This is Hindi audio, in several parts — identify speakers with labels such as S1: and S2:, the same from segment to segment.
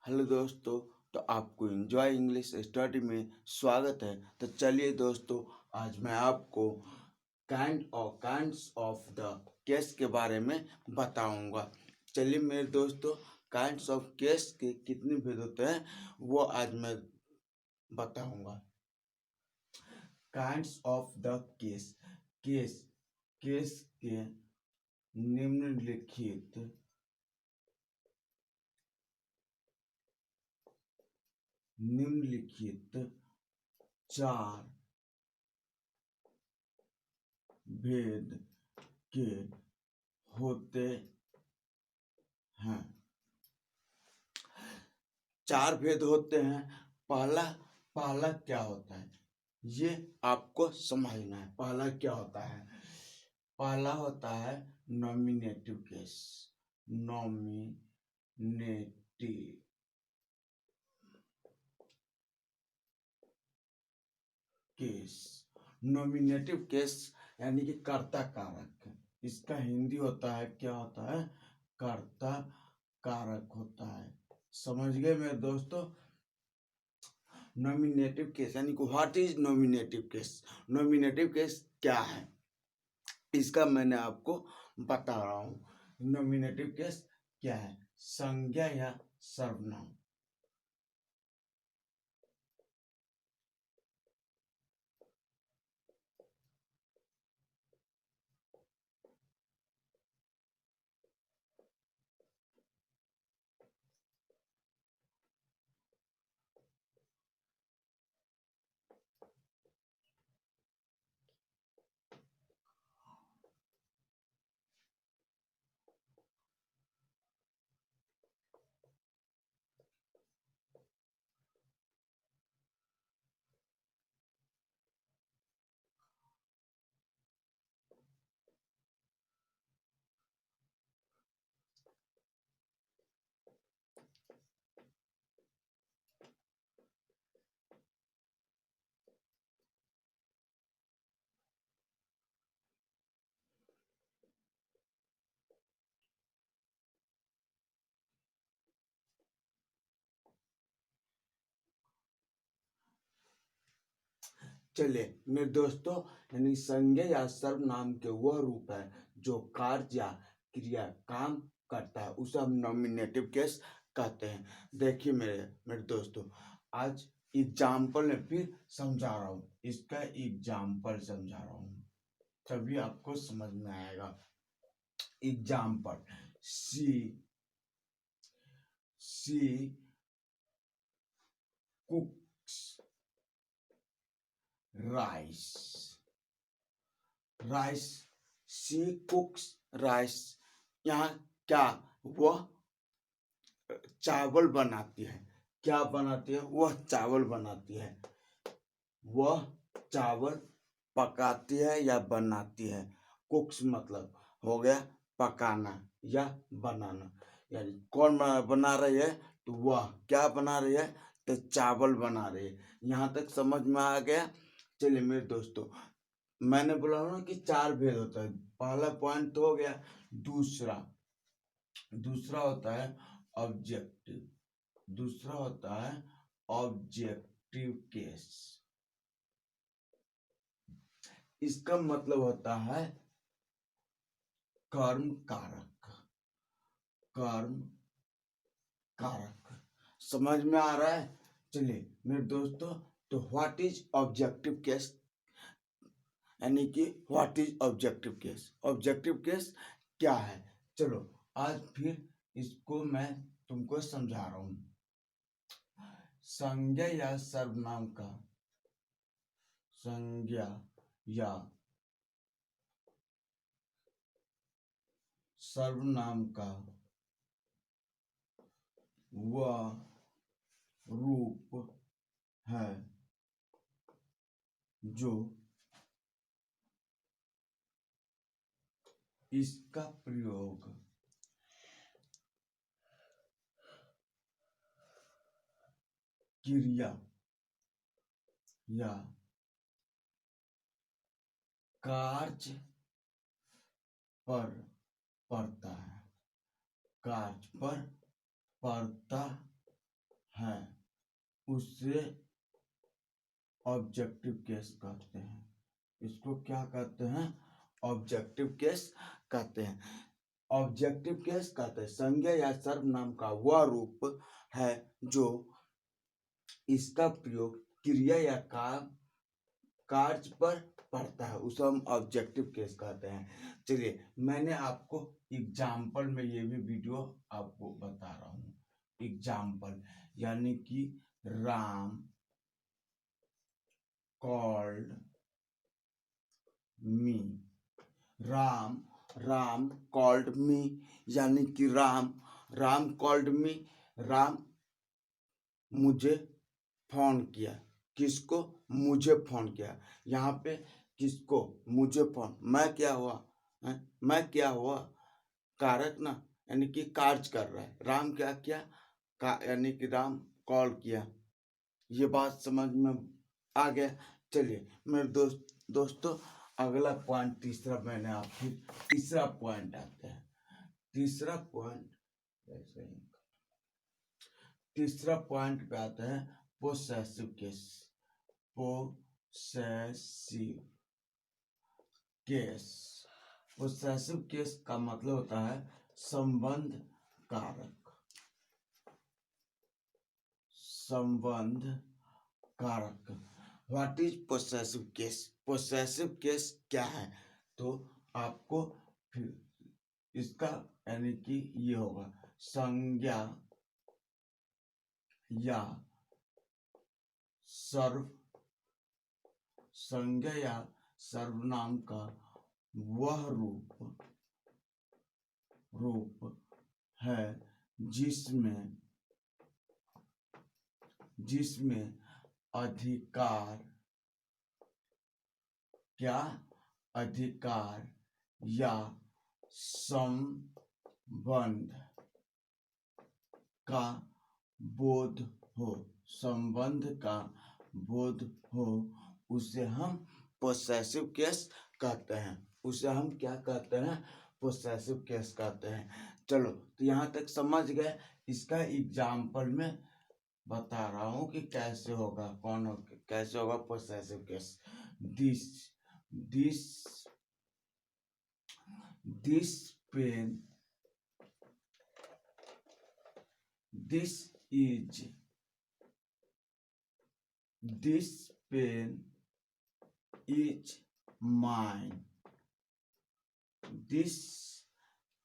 S1: हेलो दोस्तों। तो आपको एंजॉय इंग्लिश स्टडी में स्वागत है। तो चलिए दोस्तों, आज मैं आपको काइंड्स ऑफ द केस के बारे में बताऊंगा। चलिए मेरे दोस्तों, काइंड्स ऑफ केस के कितने भेद होते हैं वो आज मैं बताऊंगा। Kinds of the case case case के निम्नलिखित चार भेद के होते हैं। चार भेद होते हैं। पहला पहला क्या होता है ये आपको समझना है। पहला क्या होता है? पहला होता है nominative case. Nominative case nominative case यानी कि कर्ता कारक। इसका हिंदी होता है, क्या होता है? कर्ता कारक होता है। समझ गए मेरे दोस्तों? नॉमिनेटिव केस यानी कि what is nominative case? Nominative case क्या है इसका मैंने आपको बता रहा हूं। नॉमिनेटिव केस क्या है? संज्ञा या सर्वनाम। चलिए मेरे दोस्तों, यानी संज्ञा या सर्वनाम के वह रूप है जो कार्य या क्रिया काम करता है, उसे हम नॉमिनेटिव केस कहते हैं। देखिए मेरे मेरे दोस्तों, आज एग्जाम्पल में फिर समझा रहा हूँ। इसका एग्जाम्पल समझा रहा हूँ, तभी आपको समझ में आएगा। एग्जाम्पल: सी कुक्स राइस। राइस सी कुक्स राइस। यहाँ क्या वह चावल बनाती है? क्या बनाती है? वह चावल बनाती है। वह चावल पकाती है या बनाती है। कुक्स मतलब हो गया पकाना या बनाना। यानी कौन बना रही है? तो वह क्या बना रही है? तो चावल बना रही है। यहाँ तक समझ में आ गया? चलिए मेरे दोस्तों, मैंने बोला ना कि चार भेद होता है। पहला पॉइंट तो हो गया। दूसरा दूसरा होता है ऑब्जेक्टिव। दूसरा होता है ऑब्जेक्टिव केस। इसका मतलब होता है कर्म कारक। कर्म कारक समझ में आ रहा है? चलिए मेरे दोस्तों, तो व्हाट इज ऑब्जेक्टिव केस यानी कि what is objective case? Objective case क्या है? चलो आज फिर इसको मैं तुमको समझा रहा हूं। संज्ञा या सर्वनाम का संज्ञा या सर्वनाम का वह रूप है जो इसका प्रयोग क्रिया या कार्य पर पड़ता है। कार्य पर पड़ता है उसे ऑब्जेक्टिव केस कहते हैं। इसको क्या कहते हैं? ऑब्जेक्टिव केस कहते हैं। ऑब्जेक्टिव केस कहते हैं संज्ञा या सर्वनाम का वह रूप है जो इसका प्रयोग क्रिया या कार्य पर पड़ता है, उसे हम ऑब्जेक्टिव केस कहते हैं। चलिए, मैंने आपको एग्जाम्पल में ये भी वीडियो आपको बता रहा हूँ। एग्जाम्पल यानी कि Ram called me. Ram called me यानी कि राम कॉल्ड मी, राम मुझे फोन किया। किसको? मुझे फोन किया। यहाँ पे किसको? मुझे फोन। मैं क्या हुआ? मैं क्या हुआ? कारक ना, यानी कि कार्य कर रहा है। राम क्या किया? यानी कि राम कॉल किया। ये बात समझ में आ गया। चलिए मेरे दोस्तों, अगला पॉइंट तीसरा मैंने आपको तीसरा पॉइंट आते हैं। तीसरा पॉइंट पे आते हैं पोसेसिव केस। पोसेसिव केस का मतलब होता है संबंध कारक। What is possessive case? Possessive case क्या है? तो आपको फिर इसका यानी कि ये होगा संज्ञा या सर्वनाम का वह रूप है जिसमें अधिकार या संबंध का बोध हो, उसे हम पोसेसिव केस कहते हैं। उसे हम क्या कहते हैं? पोसेसिव केस कहते हैं। चलो, तो यहाँ तक समझ गए। इसका एग्जाम्पल में बता रहा हूँ कि कैसे होगा, कैसे होगा possessive case. This pen is mine. This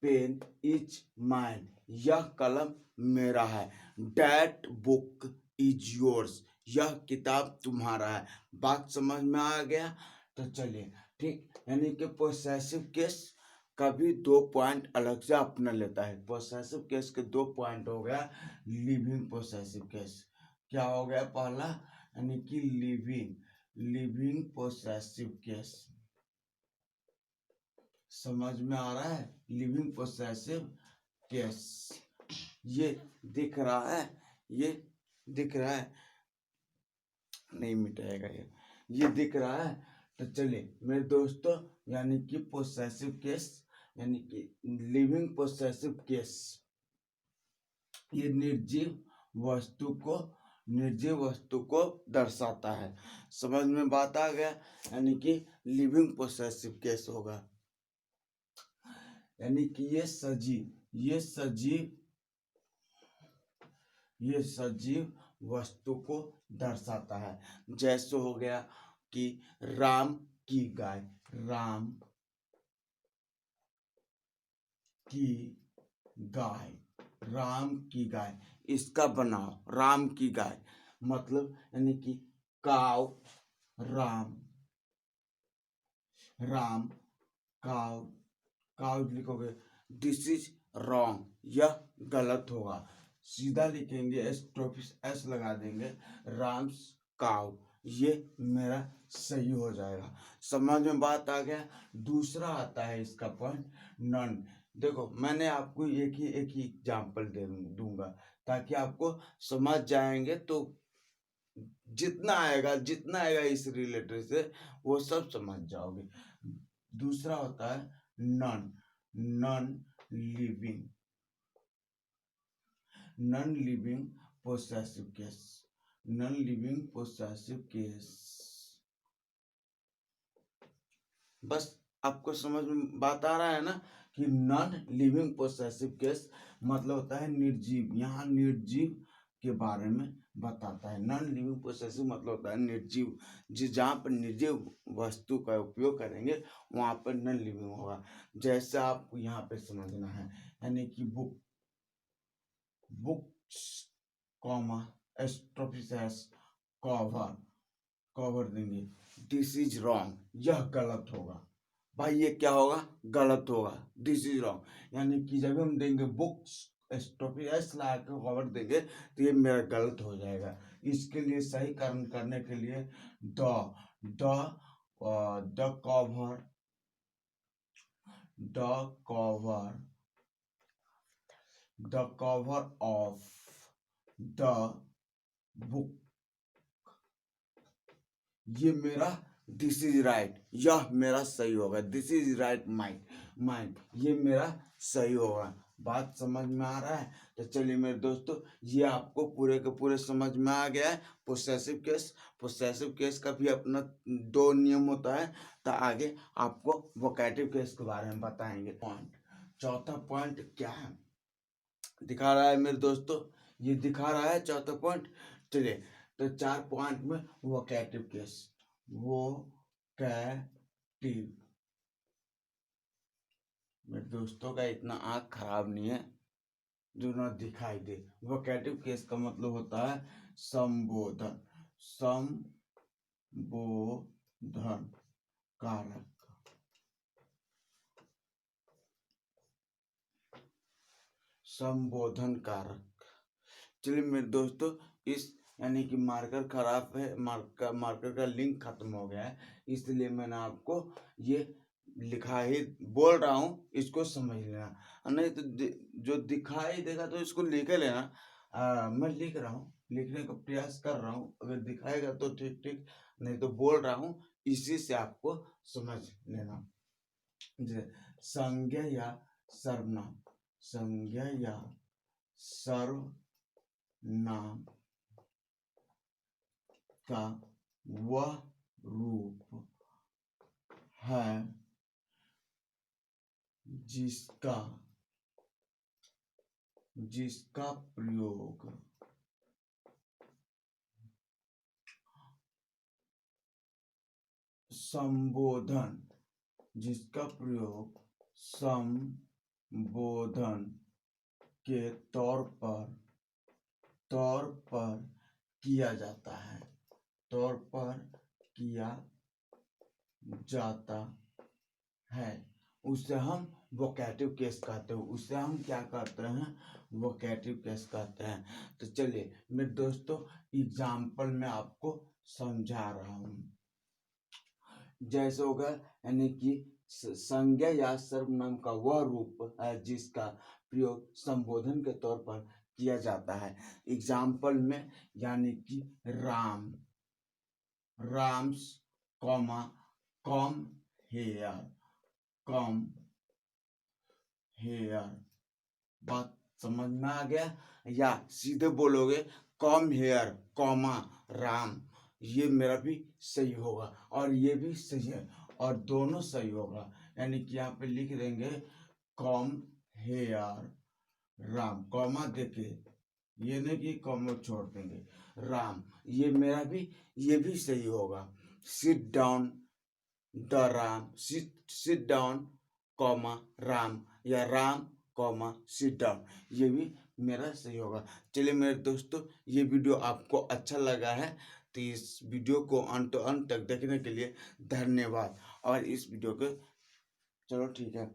S1: pen is mine, यह कलम मेरा है। डैट बुक इज योर्स, यह किताब तुम्हारा है। बात समझ में आ गया? तो चलिए, ठीक, यानी कि पोसेसिव केस का भी 2 पॉइंट अलग से अपना लेता है। पोसेसिव केस के 2 पॉइंट हो गया। लिविंग पोसेसिव केस क्या हो गया? पहला यानी कि लिविंग पोसेसिव केस। समझ में आ रहा है? Living possessive case. ये दिख रहा है, नहीं मिटाएगा ये दिख रहा है। तो चलिए मेरे दोस्तों, यानी कि पोसेसिव केस यानी कि लिविंग पोसेसिव केस, ये निर्जीव वस्तु को दर्शाता है। समझ में बात आ गया? यानी कि लिविंग पोसेसिव केस होगा, यानी कि ये सजीव वस्तु को दर्शाता है। जैसे हो गया कि राम की गाय, इसका बनाओ राम की गाय, मतलब यानी कि काव काव लिखोगे। दिस इज रॉन्ग, यह गलत होगा। सीधा लिखेंगे, एस लगा देंगे, राम्स काव, ये मेरा सही हो जाएगा। समझ में बात आ गया? दूसरा आता है इसका पॉइंट नन। देखो, मैंने आपको एक ही एग्जाम्पल दूंगा ताकि आपको समझ जाएंगे। तो जितना आएगा इस रिलेटेड से वो सब समझ जाओगे। दूसरा होता है non living possessive case, non living possessive case. बस आपको समझ में बात आ रहा है ना कि नॉन लिविंग पोसेसिव केस मतलब होता है निर्जीव। यहाँ निर्जीव के बारे में बताता है। नॉन लिविंग पोसेसिव मतलब होता है निर्जीव, जहाँ पर निर्जीव वस्तु का उपयोग करेंगे वहां पर नॉन लिविंग होगा। जैसे आपको यहाँ पे समझना है, यानी कि बुक्स कॉमा एस्ट्रोफिसेस कवर देंगे, दिस इज रॉन्ग, यह गलत होगा। भाई ये क्या होगा? गलत होगा, दिस इज रॉन्ग। यानी कि जब हम देंगे बुक्स एस्ट्रोफिसेस ला के कवर देंगे तो ये मेरा गलत हो जाएगा। इसके लिए सही कारण करने के लिए the cover of the book, ये मेरा दिस इज राइट, यह मेरा सही होगा। दिस इज राइट माइंड, ये मेरा सही होगा। बात समझ में आ रहा है? तो चलिए मेरे दोस्तों, ये आपको पूरे के पूरे समझ में आ गया है। पोसेसिव केस का भी अपना 2 नियम होता है। तो आगे आपको वोकेटिव केस के बारे में बताएंगे। चौथा पॉइंट क्या है दिखा रहा है मेरे दोस्तों? ये दिखा रहा है चौथा पॉइंट। चलिए, तो 4 पॉइंट में वोकेटिव केस, वोकेटिव। मेरे दोस्तों का इतना आँख खराब नहीं है जो ना दिखाई दे। वोकेटिव केस का मतलब होता है संबोधन कारक। संबोधन कारक। चलिए मेरे दोस्तों, इस यानी कि मार्कर खराब है, मार्कर का लिंक खत्म हो गया है, इसलिए मैंने आपको ये लिखा ही बोल रहा हूँ, इसको समझ लेना। नहीं तो जो दिखाई देगा तो इसको लिख लेना। मैं लिख रहा हूँ, लिखने का प्रयास कर रहा हूँ, अगर दिखाएगा तो ठीक, नहीं तो बोल रहा हूँ, इसी से आपको समझ लेना। संज्ञा या सर्वनाम, संज्ञा या सर्वनाम का वह रूप है जिसका प्रयोग संबोधन के तौर पर किया जाता है, उसे हम वोकेटिव केस कहते हैं। उसे हम क्या कहते हैं? वोकेटिव केस कहते हैं। तो चलिए मेरे दोस्तों, एग्जाम्पल में आपको समझा रहा हूँ। जैसे होगा, यानी कि संज्ञा या सर्वनाम का वह रूप है जिसका प्रयोग संबोधन के तौर पर किया जाता है। एग्जाम्पल में, यानी कि राम्स कम हेयर। बात समझ में आ गया? या सीधे बोलोगे कम हेयर कॉमा राम, ये मेरा भी सही होगा और ये भी सही है और दोनों सही होगा। यानी कि यहाँ पे लिख देंगे कम हेयर राम, कॉमा देके, ये नहीं कि कॉमा छोड़ देंगे, राम, ये मेरा भी, ये भी सही होगा। Sit down the Ram, sit down comma Ram, या राम कॉमा सिट डाउन, ये भी मेरा सही होगा। चलिए मेरे दोस्तों, ये वीडियो आपको अच्छा लगा है तो इस वीडियो को अंत तक देखने के लिए धन्यवाद। और इस वीडियो को चलो ठीक है।